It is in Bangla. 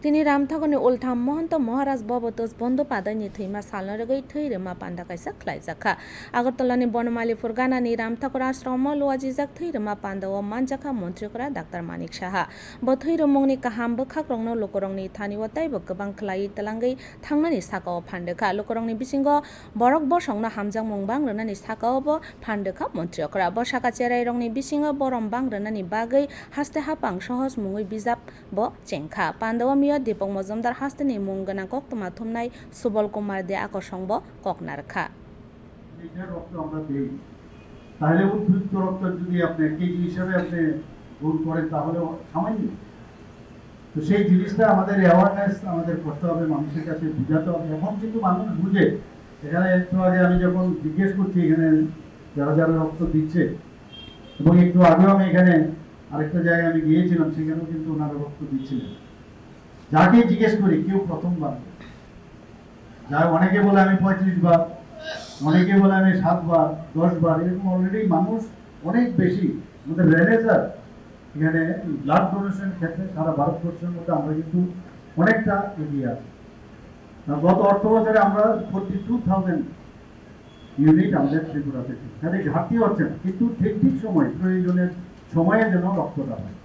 তিনি रामथागनि उल्थाम महंत महाराज बबतोष बंदोपाध्यायनि थैमा सालनरगै थैरोमा पान्डा काइसा ख्लाइजाखा आगरतलानि बनमालीपुर गानानि रामथागर आश्रममा लुवाजिजाक थैरोमा पान्डाव मानजाखा मन्त्रिफोरा डाक्टर मानिक साहा ब थैरोमंनि काहाम बोखाख्रंनो लोकरंनि थानिवताइबो गोबां ख्लाइ तलांगै थांनानि साकाव फान्डोखा लोकरंनि बिसिंगो बरक बसंनो हामजां मंबां रनानि साकावबो फान्डोखा मन्त्रिफोरा बसाका चेराइरंनि बिसिंगो बरम बां रनानि बागै हास्ते हापां सहज मुङै बिजाब ब चेंखा पान्डाव दीपक मजुमदार हास्तेनि मुंगना कक्तमा थुमनाय सुबल कुमार दे आकर्षंब ककनारखा তাহলে উদ্ভিদ রক্ত যদি আপনি কেজি হিসেবে আপনি গ্রহণ করেন তাহলে সামান্য তো সেই জিনিসটা আমাদের অ্যাওয়ারনেস আমাদের করতে হবে মানুষের কাছে বোঝাতে হবে এখন কিন্তু মানুষ বুঝে এখানে একটু আগে আমি যখন জিজ্ঞেস করছি এখানে যারা যারা রক্ত দিচ্ছে এবং একটু আগেও আমি এখানে আরেকটা জায়গায় আমি গিয়েছিলাম সেখানেও কিন্তু ওনারা রক্ত দিচ্ছিলেন যাকে জিজ্ঞেস করি কেউ প্রথমবার যা অনেকে বলে আমি 35 বার অনেকে বলে আমি 7 বার 10 বার এরকম অলরেডি মানুষ অনেক বেশি আমাদের রেনেসার এখানে ব্লাড ডোনেশন ক্ষেত্রে সারা ভারতবর্ষের মধ্যে আমরা কিন্তু অনেকটা এগিয়ে আছি গত অর্থ বছরে আমরা 42,000 ইউনিট আমাদের ত্রিপুরাতে এখানে ঘাটতি হচ্ছে না কিন্তু ঠিক সময় প্রয়োজনের সময়ে যেন রক্তটা হয়